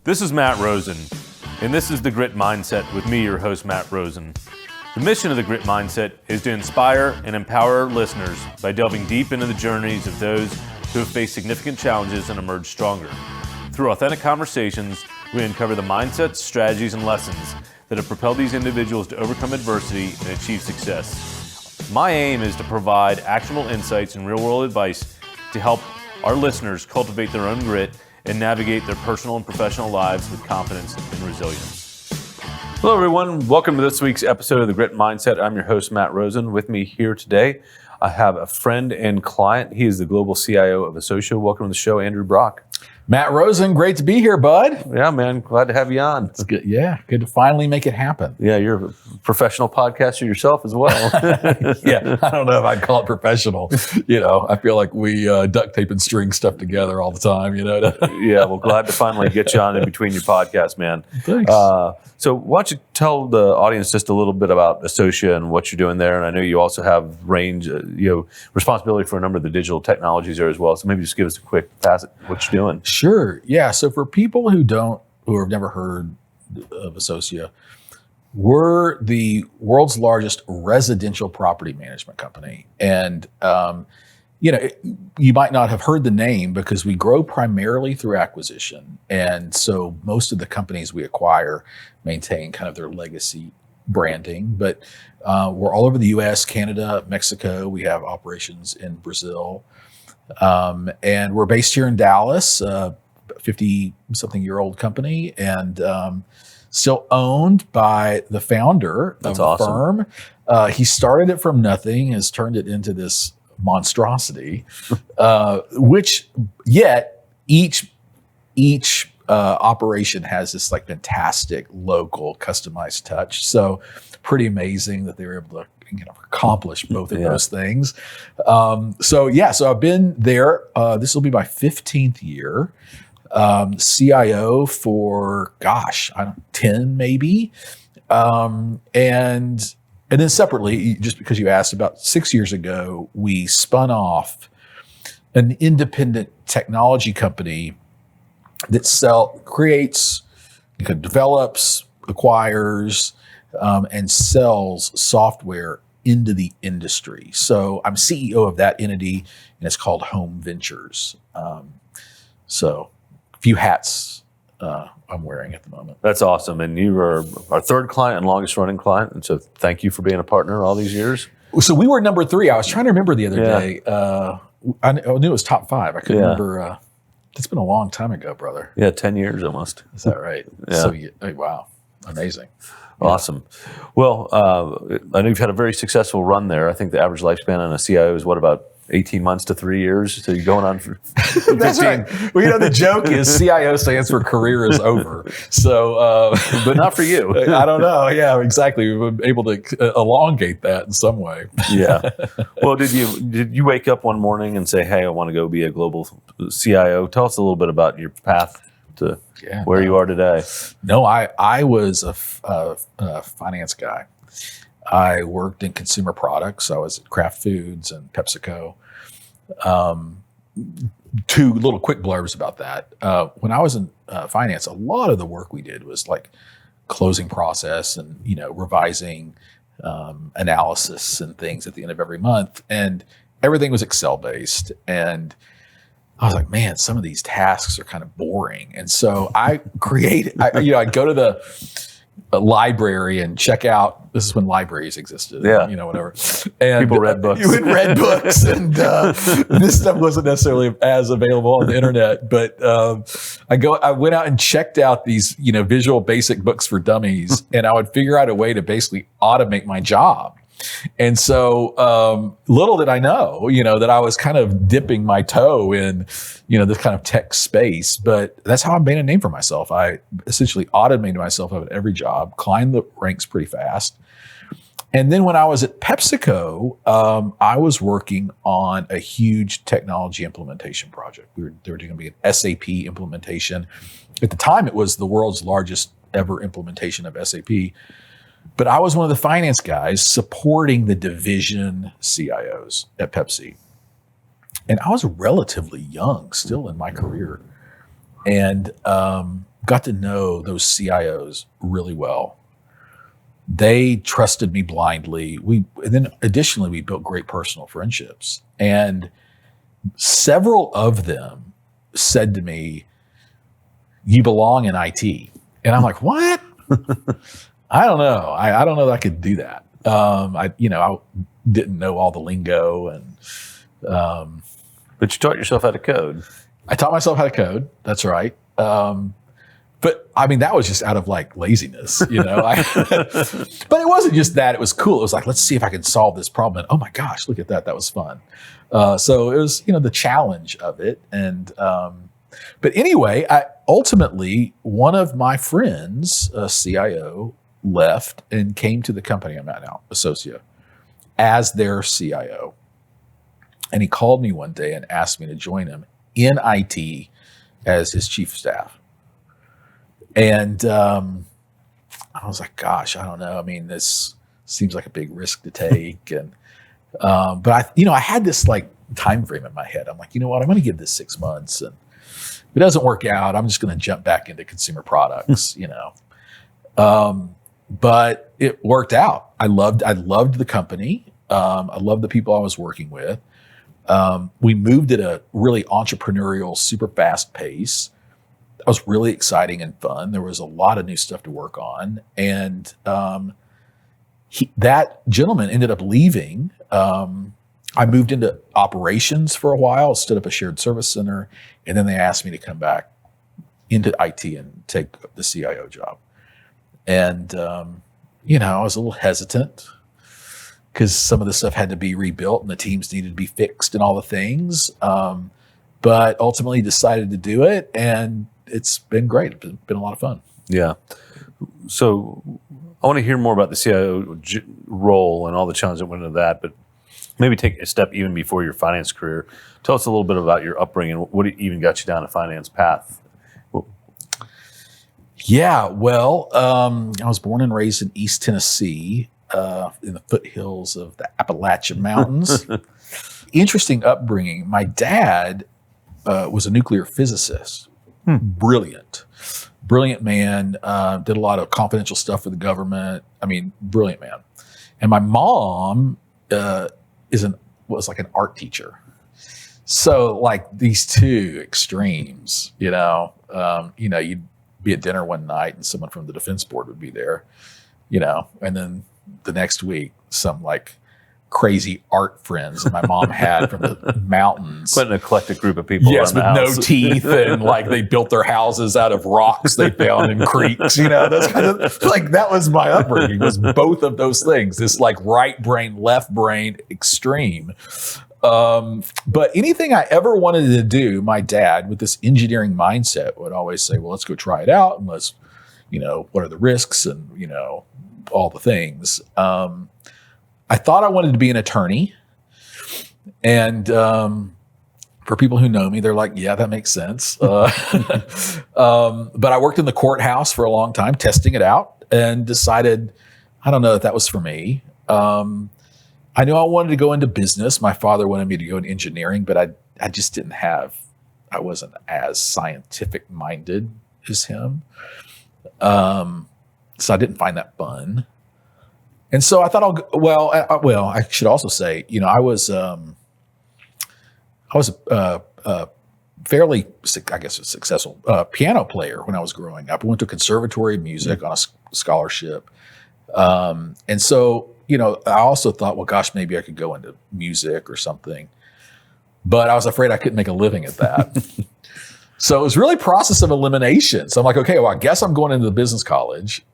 This is Matt Rosen, and this is The Grit Mindset with me, your host, Matt Rosen. The mission of The Grit Mindset is to inspire and empower our listeners by delving deep into the journeys of those who have faced significant challenges and emerged stronger. Through authentic conversations, we uncover the mindsets, strategies, and lessons that have propelled these individuals to overcome adversity and achieve success. My aim is to provide actionable insights and real-world advice to help our listeners cultivate their own grit and navigate their personal and professional lives with confidence and resilience. Hello, everyone. Welcome to this week's episode of The Grit Mindset. I'm your host, Matt Rosen. With me here today, I have a friend and client. He is the global CIO of Associa. Welcome to the show, Andrew Brock. Matt Rosen, great to be here, bud. Yeah, man. Glad to have you on. It's good. Yeah, good to finally make it happen. Yeah, you're a professional podcaster yourself as well. Yeah, I don't know if I'd call it professional. I feel like we duct tape and string stuff together all the time, Yeah, well, glad to finally get you on in between your podcasts, man. Thanks. So why don't you tell the audience just a little bit about Associa and what you're doing there? And I know you also have responsibility for a number of the digital technologies there as well. So maybe just give us a quick pass at what you're doing. Sure. Yeah. So for people who have never heard of Associa, we're the world's largest residential property management company. And, you might not have heard the name because we grow primarily through acquisition. And so most of the companies we acquire maintain kind of their legacy branding, but we're all over the US, Canada, Mexico. We have operations in Brazil. And we're based here in Dallas, 50-something-year-old company, and still owned by the founder of the firm. He started it from nothing, has turned it into this monstrosity, which yet each operation has this like fantastic local customized touch. So pretty amazing that they were able to accomplish both of those things. So I've been there. This will be my 15th year. CIO for 10 maybe. And then separately, just because you asked, about 6 years ago, we spun off an independent technology company that develops, acquires, and sells software into the industry. So I'm CEO of that entity, and it's called HOAM Ventures. So a few hats I'm wearing at the moment. That's awesome. And you are our third client and longest running client. And so thank you for being a partner all these years. So we were number 3. I was trying to remember the other day. I knew it was top 5. I couldn't remember. It's been a long time ago, brother. Yeah, 10 years almost. Is that right? Yeah. So, wow. Amazing. Awesome. Well, I know you've had a very successful run there. I think the average lifespan on a CIO is about 18 months to 3 years. So you're going on for 15. That's right. Well, the joke is CIO stands for career is over. So, but not for you. I don't know. Yeah, exactly. We've been able to elongate that in some way. Yeah. Well, did you wake up one morning and say, "Hey, I want to go be a global CIO"? Tell us a little bit about your path to where you are today. No, I was a finance guy. I worked in consumer products. I was at Kraft Foods and PepsiCo. 2 little quick blurbs about that. When I was in finance, a lot of the work we did was like closing process and, revising analysis and things at the end of every month. And everything was Excel based. And I was like, man, some of these tasks are kind of boring. And so I I'd go to the library and check out. This is when libraries existed. Yeah. Whatever. And people read books. You would read books, and this stuff wasn't necessarily as available on the internet. But I went out and checked out these, Visual Basic books for dummies, and I would figure out a way to basically automate my job. And so little did I know, that I was kind of dipping my toe in, this kind of tech space. But that's how I made a name for myself. I essentially automated myself out of every job, climbed the ranks pretty fast. And then when I was at PepsiCo, I was working on a huge technology implementation project. They were going to be an SAP implementation. At the time, it was the world's largest ever implementation of SAP. But I was one of the finance guys supporting the division CIOs at Pepsi. And I was relatively young still in my career. And got to know those CIOs really well. They trusted me blindly. And then additionally, we built great personal friendships. And several of them said to me, "You belong in IT." And I'm like, "What?" I don't know. I don't know that I could do that. I didn't know all the lingo, and but you taught yourself how to code. I taught myself how to code. That's right. But I mean, that was just out of like laziness, but it wasn't just that. It was cool. It was like, let's see if I can solve this problem. And oh my gosh, look at that. That was fun. So it was, the challenge of it. And, but anyway, ultimately, one of my friends, a CIO, left and came to the company I'm at now, Associa, as their CIO. And he called me one day and asked me to join him in IT as his chief of staff. And I was like, gosh, I don't know. I mean, this seems like a big risk to take. And but I had this like time frame in my head. I'm like, you know what? I'm going to give this 6 months, and if it doesn't work out, I'm just going to jump back into consumer products. But it worked out. I loved the company. I loved the people I was working with. We moved at a really entrepreneurial, super fast pace. That was really exciting and fun. There was a lot of new stuff to work on. And that gentleman ended up leaving. I moved into operations for a while, stood up a shared service center, and then they asked me to come back into IT and take the CIO job. And, I was a little hesitant because some of the stuff had to be rebuilt and the teams needed to be fixed and all the things. But ultimately decided to do it, and it's been great. It's been a lot of fun. Yeah. So I want to hear more about the CIO role and all the challenges that went into that, but maybe take a step even before your finance career. Tell us a little bit about your upbringing. What even got you down a finance path? Yeah, well, I was born and raised in East Tennessee, in the foothills of the Appalachian Mountains. Interesting upbringing. My dad was a nuclear physicist. Brilliant man. Did a lot of confidential stuff for the government. I mean, brilliant man. And my mom was like an art teacher. So like these two extremes, you'd be at dinner one night and someone from the defense board would be there, and then the next week, some like crazy art friends that my mom had from the mountains. Quite an eclectic group of people. Yes, with no teeth, and like they built their houses out of rocks they found in creeks. That's kind of like, that was my upbringing, was both of those things. This like right brain, left brain extreme. But anything I ever wanted to do, my dad, with this engineering mindset, would always say, well, let's go try it out. And let's, what are the risks and, all the things. I thought I wanted to be an attorney. And for people who know me, they're like, yeah, that makes sense. But I worked in the courthouse for a long time, testing it out, and decided, I don't know if that was for me. I knew I wanted to go into business. My father wanted me to go into engineering, but I just I wasn't as scientific minded as him. So I didn't find that fun. And so I thought I should also say, I was a fairly, I guess, a successful piano player when I was growing up. I went to a conservatory of music on a scholarship. And so, I also thought, well, gosh, maybe I could go into music or something. But I was afraid I couldn't make a living at that. So it was really a process of elimination. So I'm like, okay, well, I guess I'm going into the business college.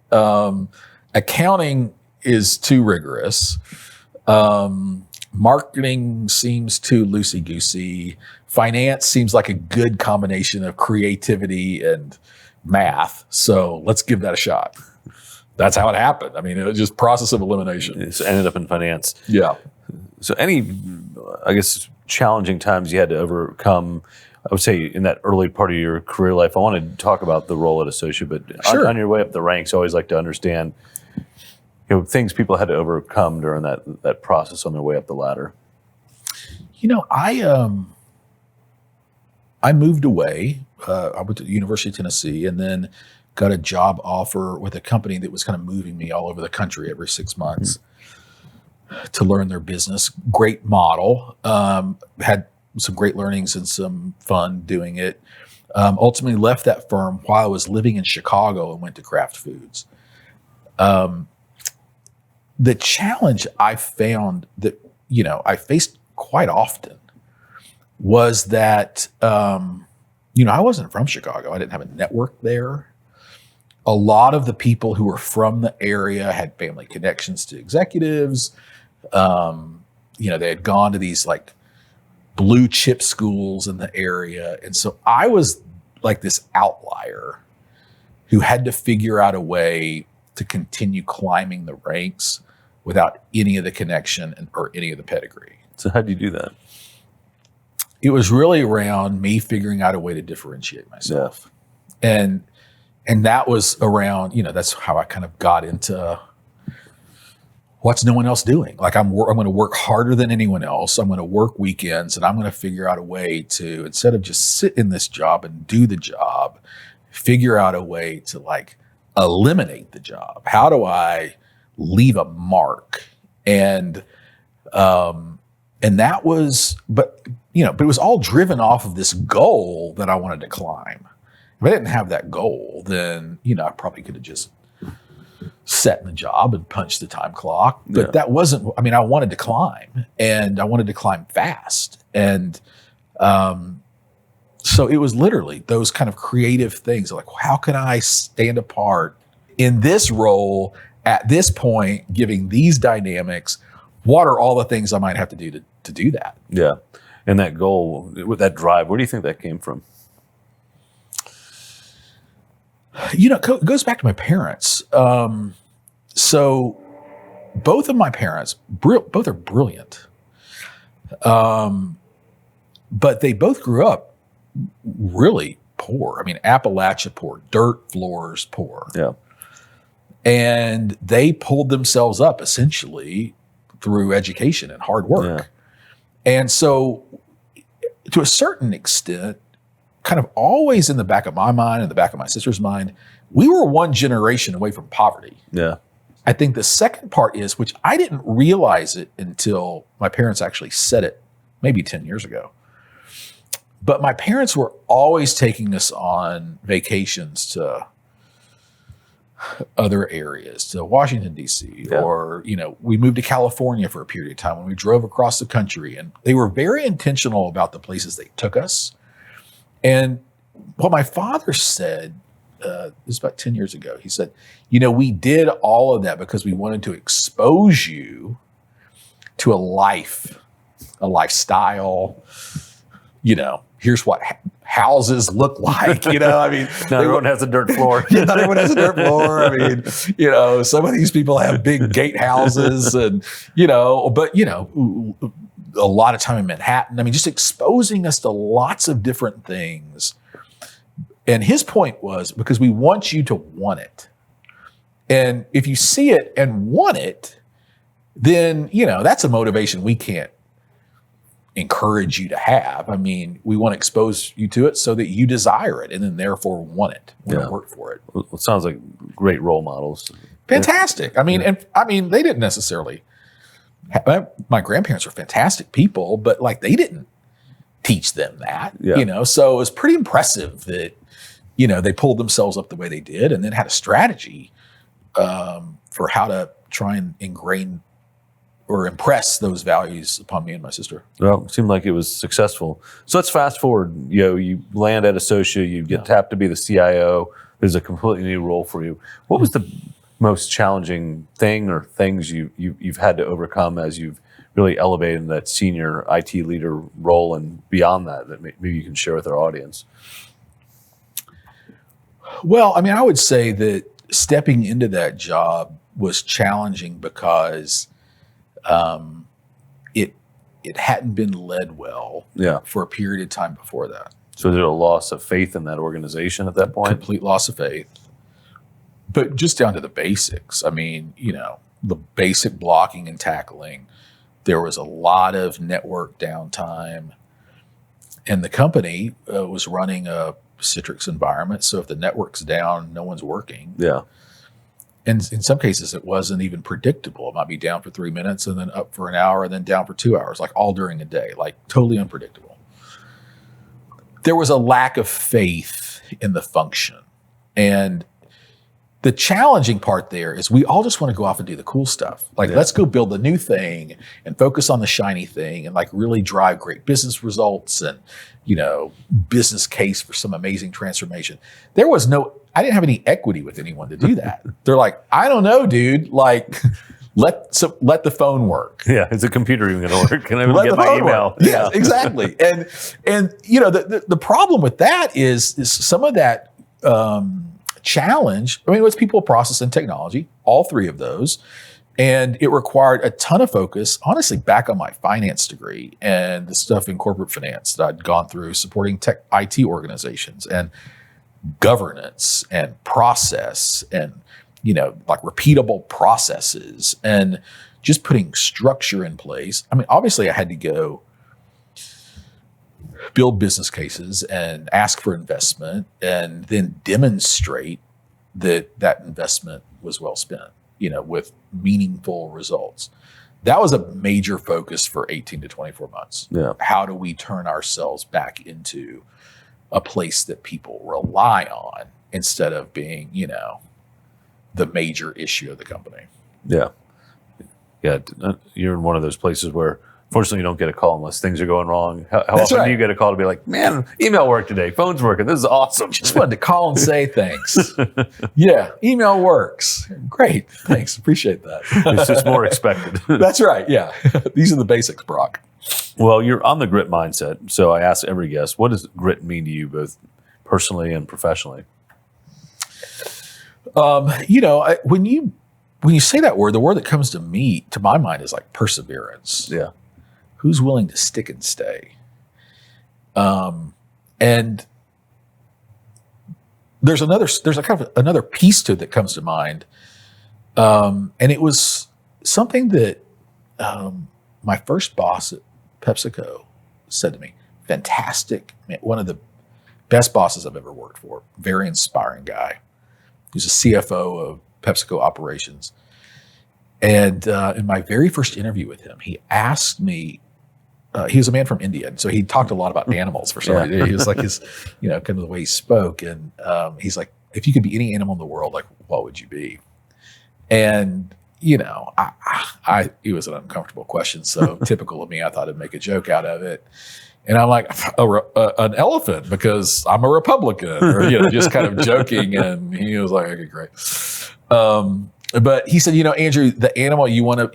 Accounting is too rigorous. Marketing seems too loosey-goosey. Finance seems like a good combination of creativity and math. So let's give that a shot. That's how it happened. I mean, it was just process of elimination. It ended up in finance. Yeah. So any, I guess, challenging times you had to overcome, I would say, in that early part of your career life? I want to talk about the role at Associa, but sure. on your way up the ranks, I always like to understand things people had to overcome during that process on their way up the ladder. I moved away. I went to the University of Tennessee and then got a job offer with a company that was kind of moving me all over the country every 6 months to learn their business. Great model. Had some great learnings and some fun doing it. Ultimately left that firm while I was living in Chicago and went to Kraft Foods. The challenge I found that, I faced quite often was that, I wasn't from Chicago. I didn't have a network there. A lot of the people who were from the area had family connections to executives. They had gone to these like blue chip schools in the area. And so I was like this outlier who had to figure out a way to continue climbing the ranks without any of the connection or any of the pedigree. So how do you do that? It was really around me figuring out a way to differentiate myself. Yeah. And that was around, that's how I kind of got into what's no one else doing. Like I'm going to work harder than anyone else. I'm going to work weekends and I'm going to figure out a way to, instead of just sit in this job and do the job, figure out a way to like eliminate the job. How do I leave a mark? And that was, but it was all driven off of this goal that I wanted to climb. If I didn't have that goal, then, I probably could have just sat in the job and punched the time clock. But that wasn't, I wanted to climb and I wanted to climb fast. And so it was literally those kind of creative things like, how can I stand apart in this role at this point, giving these dynamics? What are all the things I might have to do to do that? Yeah. And that goal, with that drive, where do you think that came from? It goes back to my parents. So both of my parents, both are brilliant. But they both grew up really poor. Appalachia poor, dirt floors poor. Yeah. And they pulled themselves up essentially through education and hard work. Yeah. And so to a certain extent, kind of always in the back of my mind, in the back of my sister's mind, we were one generation away from poverty. Yeah. I think the second part is, which I didn't realize it until my parents actually said it maybe 10 years ago. But my parents were always taking us on vacations to other areas, to Washington, D.C. Yeah. Or, we moved to California for a period of time when we drove across the country. And they were very intentional about the places they took us. And what my father said, this was about 10 years ago, he said, we did all of that because we wanted to expose you to a lifestyle, here's what houses look like, Not everyone has a dirt floor. Not everyone has a dirt floor. Some of these people have big gate houses and, but a lot of time in Manhattan. Just exposing us to lots of different things. And his point was, because we want you to want it. And if you see it and want it, then, that's a motivation we can't encourage you to have. We want to expose you to it so that you desire it and then therefore want it, want to work for it. Well, it sounds like great role models. Fantastic. They didn't necessarily, my grandparents are fantastic people, but they didn't teach them that, so it was pretty impressive that, they pulled themselves up the way they did and then had a strategy for how to try and ingrain or impress those values upon me and my sister. Well, it seemed like it was successful. So let's fast forward. You land at Associa, you get tapped to be the CIO. There's a completely new role for you. What was the most challenging thing or things you've had to overcome as you've really elevated in that senior IT leader role and beyond that maybe you can share with our audience? Well, I would say that stepping into that job was challenging because it hadn't been led well for a period of time before that. So there's a loss of faith in that organization at that point? Complete loss of faith. But just down to the basics. The basic blocking and tackling. There was a lot of network downtime. And the company was running a Citrix environment. So if the network's down, no one's working. Yeah. And in some cases, it wasn't even predictable. It might be down for 3 minutes and then up for an hour and then down for 2 hours, like all during a day, like totally unpredictable. There was a lack of faith in the function. And the challenging part there is we all just want to go off and do the cool stuff. Like, let's go build the new thing and focus on the shiny thing and like really drive great business results and, business case for some amazing transformation. I didn't have any equity with anyone to do that. They're like, I don't know, dude. Like, let the phone work. Yeah, is the computer even going to work? Can I even get my email? Yeah, exactly. And the problem with that is some of that challenge. I mean, it's people, process, and technology, all three of those. And it required a ton of focus, honestly, back on my finance degree and the stuff in corporate finance that I'd gone through supporting tech IT organizations and governance and process and, like repeatable processes and just putting structure in place. I mean, obviously I had to go build business cases and ask for investment and then demonstrate that investment was well spent, with meaningful results. That was a major focus for 18 to 24 months. Yeah. How do we turn ourselves back into a place that people rely on instead of being, the major issue of the company? Yeah. Yeah. You're in one of those places where, fortunately, you don't get a call unless things are going wrong. How often do you get a call to be like, man, email worked today, phone's working, this is awesome. Just wanted to call and say thanks. Yeah, email works. Great, thanks, appreciate that. It's just more expected. That's right, yeah. These are the basics, Brock. Well, you're on the grit mindset. So I ask every guest, what does grit mean to you, both personally and professionally? When you say that word, the word that comes to my mind is like perseverance. Yeah. Who's willing to stick and stay? And there's a kind of another piece to it that comes to mind. And it was something that my first boss at PepsiCo said to me. Fantastic, man, one of the best bosses I've ever worked for. Very inspiring guy. He's a CFO of PepsiCo operations. And in my very first interview with him, he asked me, he was a man from India, and so he talked a lot about animals for some reason. He was like his, kind of the way he spoke. And he's like, if you could be any animal in the world, like, what would you be? And, it was an uncomfortable question. So typical of me, I thought I'd make a joke out of it. And I'm like, an elephant because I'm a Republican, or, just kind of joking. And he was like, okay, great. But he said, Andrew, the animal you want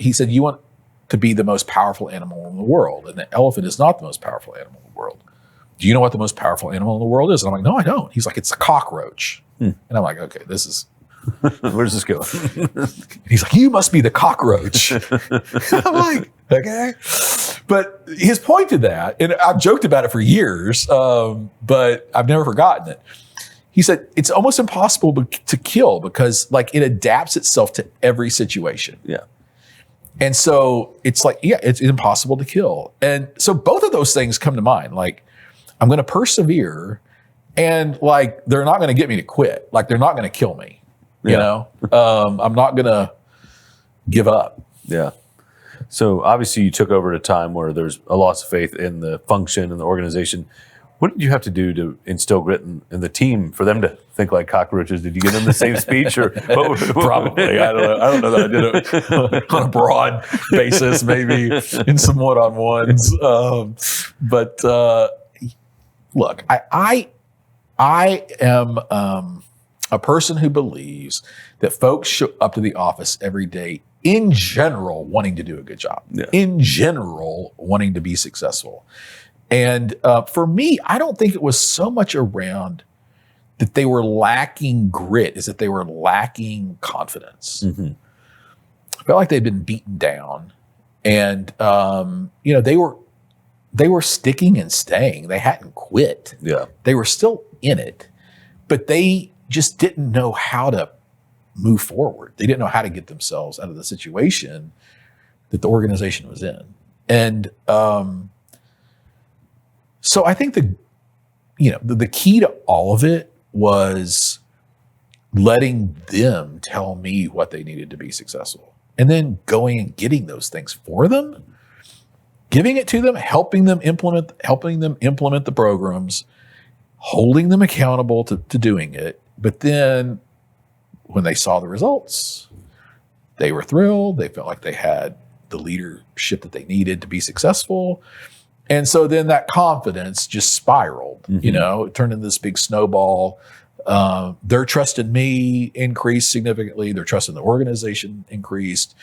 to be the most powerful animal in the world. And the elephant is not the most powerful animal in the world. Do you know what the most powerful animal in the world is? And I'm like, no, I don't. He's like, it's a cockroach. And I'm like, okay, this is. Where's this going? He's like, you must be the cockroach. I'm like, okay. But his point to that, and I've joked about it for years, but I've never forgotten it. He said, it's almost impossible to kill because like it adapts itself to every situation. Yeah. And so it's like, yeah, it's impossible to kill. And so both of those things come to mind. Like, I'm going to persevere and like, they're not going to get me to quit. Like, they're not going to kill me. I'm not going to give up. Yeah. So obviously you took over at a time where there's a loss of faith in the function and the organization. What did you have to do to instill grit in the team for them to think like cockroaches? Did you give them the same speech, or probably? I don't know that I did it on a broad basis, maybe in some one-on-ones. But look, I am a person who believes that folks show up to the office every day in general wanting to do a good job. Yeah. In general wanting to be successful. And for me, I don't think it was so much around that they were lacking grit, is that they were lacking confidence. Mm-hmm. I felt like they'd been beaten down, and they were sticking and staying. They hadn't quit. Yeah, they were still in it, but they just didn't know how to move forward. They didn't know how to get themselves out of the situation that the organization was in, and So I think the key to all of it was letting them tell me what they needed to be successful, and then going and getting those things for them, giving it to them, helping them implement the programs, holding them accountable to doing it. But then when they saw the results, they were thrilled. They felt like they had the leadership that they needed to be successful. And so then that confidence just spiraled, it turned into this big snowball. Their trust in me increased significantly. Their trust in the organization increased,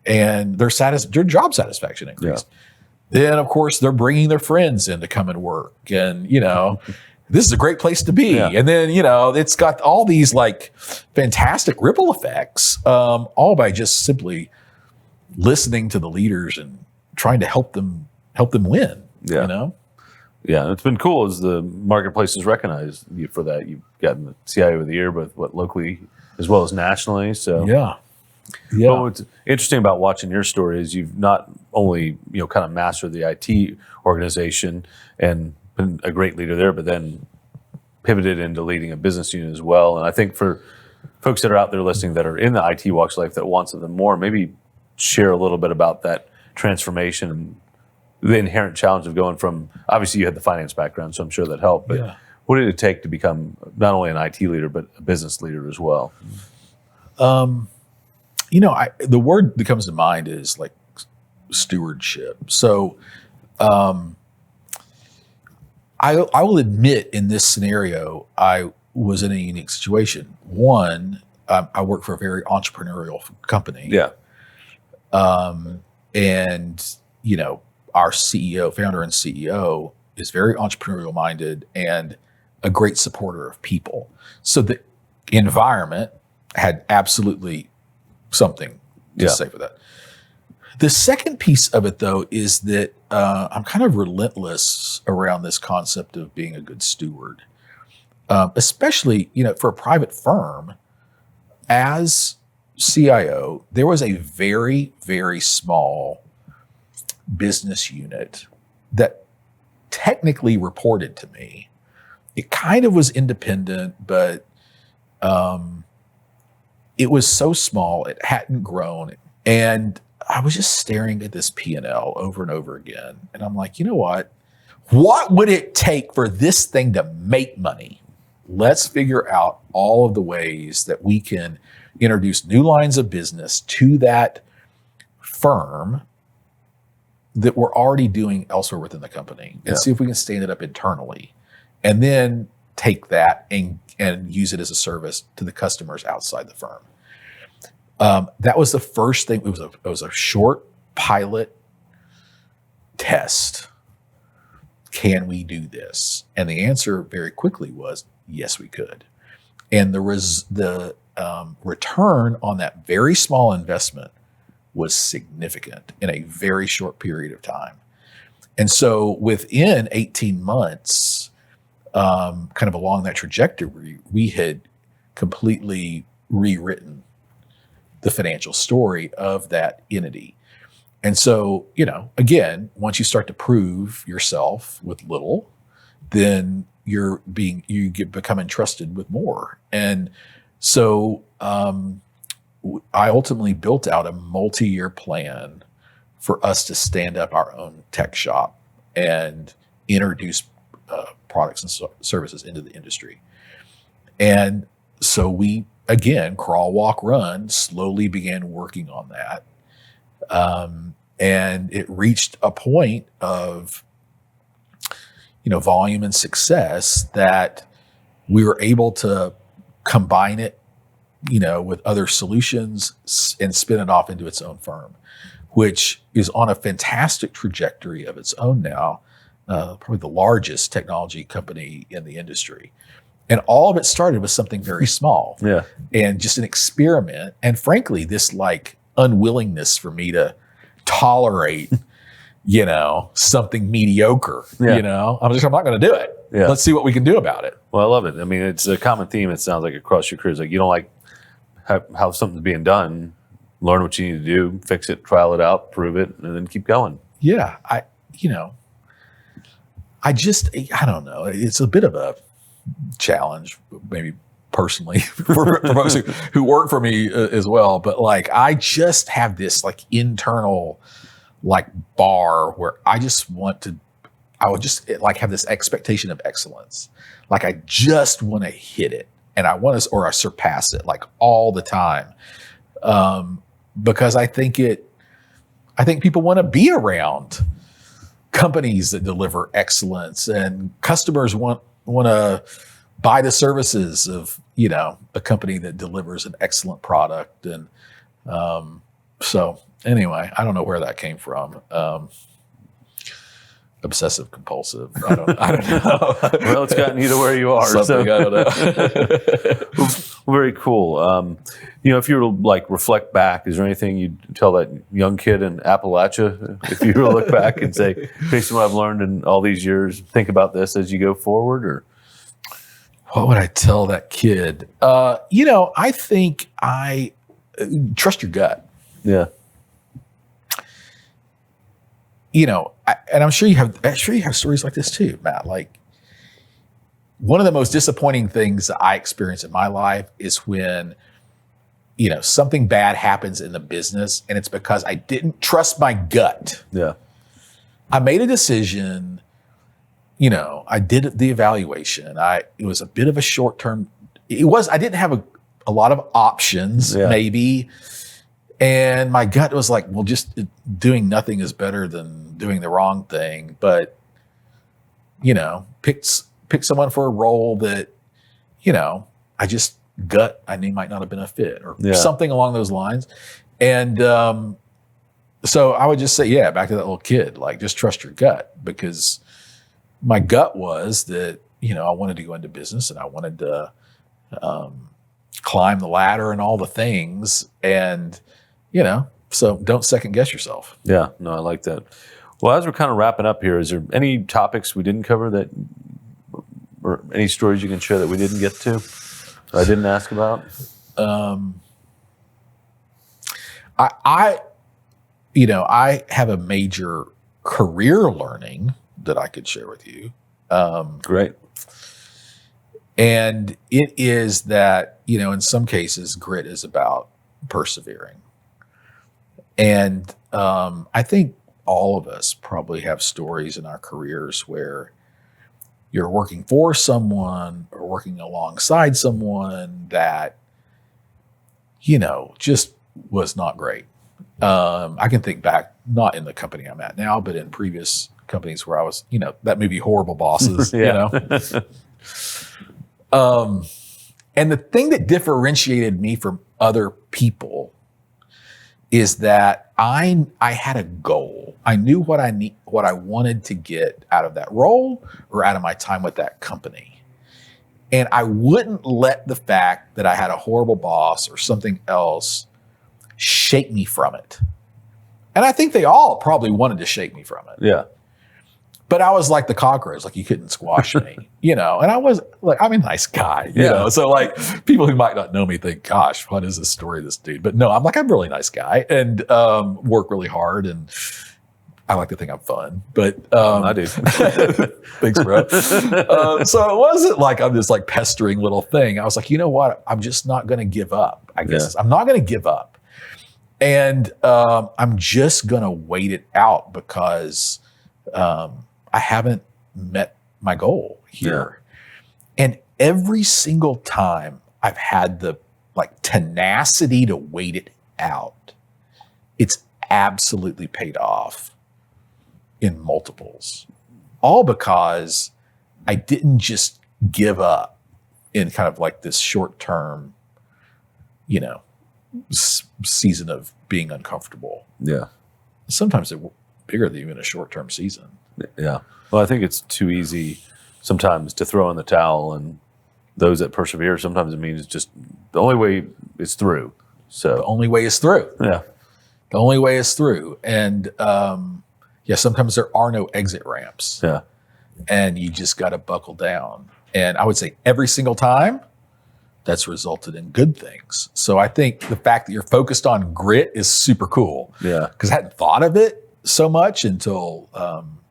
and their job satisfaction increased. Yeah. Then, of course, they're bringing their friends in to come and work, and this is a great place to be. Yeah. And then it's got all these like fantastic ripple effects, all by just simply listening to the leaders and trying to help them win. Yeah. Yeah, it's been cool as the marketplace has recognized you for that. You've gotten the CIO of the year, both locally as well as nationally. So yeah. But what's interesting about watching your story is you've not only kind of mastered the IT organization and been a great leader there, but then pivoted into leading a business unit as well. And I think for folks that are out there listening that are in the IT walks of life that want something more, maybe share a little bit about that transformation and the inherent challenge of going from, obviously you had the finance background, so I'm sure that helped, but what did it take to become not only an IT leader, but a business leader as well? The word that comes to mind is like stewardship. So I will admit in this scenario, I was in a unique situation. One, I work for a very entrepreneurial company. Yeah. And, our founder and CEO is very entrepreneurial minded and a great supporter of people. So the environment had absolutely something to say for that. The second piece of it, though, is that I'm kind of relentless around this concept of being a good steward, especially, for a private firm. As CIO, there was a very, very small business unit that technically reported to me. It kind of was independent, but it was so small, it hadn't grown. And I was just staring at this P&L over and over again. And I'm like, you know what? What would it take for this thing to make money? Let's figure out all of the ways that we can introduce new lines of business to that firm that we're already doing elsewhere within the company, and see if we can stand it up internally, and then take that and use it as a service to the customers outside the firm. That was the first thing. It was a short pilot test. Can we do this? And the answer very quickly was yes, we could. And the return on that very small investment was significant in a very short period of time. And so within 18 months, kind of along that trajectory, we had completely rewritten the financial story of that entity. And so, again, once you start to prove yourself with little, then you become entrusted with more. And so I ultimately built out a multi-year plan for us to stand up our own tech shop and introduce products and services into the industry. And so we, again, crawl, walk, run, slowly began working on that. And it reached a point of, volume and success that we were able to combine it, with other solutions and spin it off into its own firm, which is on a fantastic trajectory of its own now, probably the largest technology company in the industry. And all of it started with something very small and just an experiment. And frankly, this like unwillingness for me to tolerate, something mediocre, I'm not going to do it. Yeah. Let's see what we can do about it. Well, I love it. I mean, it's a common theme. It sounds like across your career. It's like you don't like how something's being done, learn what you need to do, fix it, trial it out, prove it, and then keep going. Yeah. I don't know. It's a bit of a challenge, maybe personally for folks who work for me as well. But like, I just have this like internal like bar where I would just like have this expectation of excellence. Like I just want to hit it and I surpass it like all the time. Because I think people want to be around companies that deliver excellence, and customers want to buy the services of, a company that delivers an excellent product. And so anyway, I don't know where that came from. Obsessive compulsive. I don't know. Well, it's gotten you to where you are. Something, I don't know. Very cool. If you were to like reflect back, is there anything you'd tell that young kid in Appalachia, if you were to look back and say, based on what I've learned in all these years, think about this as you go forward? Or what would I tell that kid? I think trust your gut. Yeah. And I'm sure you have stories like this too, Matt. Like, one of the most disappointing things that I experience in my life is when, something bad happens in the business and it's because I didn't trust my gut. Yeah. I made a decision, I did the evaluation. It was a bit of a short-term, I didn't have a lot of options, maybe. And my gut was like, well, just doing nothing is better than doing the wrong thing. But, pick someone for a role that, I just I knew might not have been a fit or something along those lines. And so I would just say, back to that little kid, like just trust your gut, because my gut was that, I wanted to go into business and I wanted to climb the ladder and all the things. And, so don't second guess yourself. Yeah, no, I like that. Well, as we're kind of wrapping up here, is there any topics we didn't cover or any stories you can share that we didn't get to, that I didn't ask about? I have a major career learning that I could share with you. Great. And it is that, in some cases, grit is about persevering. And I think all of us probably have stories in our careers where you're working for someone or working alongside someone that, just was not great. I can think back, not in the company I'm at now, but in previous companies where I was, that movie Horrible Bosses, and the thing that differentiated me from other people is that I had a goal. I knew what I wanted to get out of that role or out of my time with that company. And I wouldn't let the fact that I had a horrible boss or something else shake me from it. And I think they all probably wanted to shake me from it. Yeah. But I was like the cockroach, like you couldn't squash me, and I was like, I'm a nice guy, you know? So like people who might not know me think, gosh, what is this story of this dude? But no, I'm a really nice guy and work really hard. And I like to think I'm fun, but I do. Thanks, bro. So it wasn't like I'm this like pestering little thing. I was like, you know what? I'm just not going to give up. I guess I'm not going to give up. And I'm just going to wait it out because I haven't met my goal here. Yeah. And every single time I've had the tenacity to wait it out, it's absolutely paid off in multiples. All because I didn't just give up in kind of like this short-term, season of being uncomfortable. Yeah. Sometimes they're bigger than even a short-term season. Yeah. Well, I think it's too easy sometimes to throw in the towel, and those that persevere, sometimes it means just the only way is through. So the only way is through. Yeah. The only way is through. And sometimes there are no exit ramps. Yeah. And you just got to buckle down. And I would say every single time that's resulted in good things. So I think the fact that you're focused on grit is super cool. Yeah. Because I hadn't thought of it so much until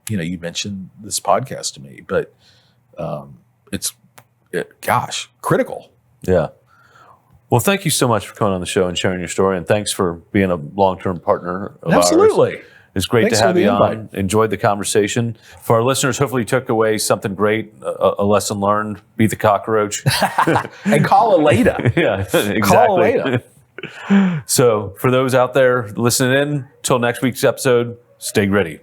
you mentioned this podcast to me, but gosh, critical. Yeah. Well, thank you so much for coming on the show and sharing your story, and thanks for being a long-term partner of Absolutely. ours. It's great Thanks to have for the you on. invite. Enjoyed the conversation. For our listeners, hopefully you took away something great, a lesson learned. Beat the cockroach. And call Aleda. Yeah, exactly. Call Aleda. So for those out there listening in, till next week's episode, stay gritty.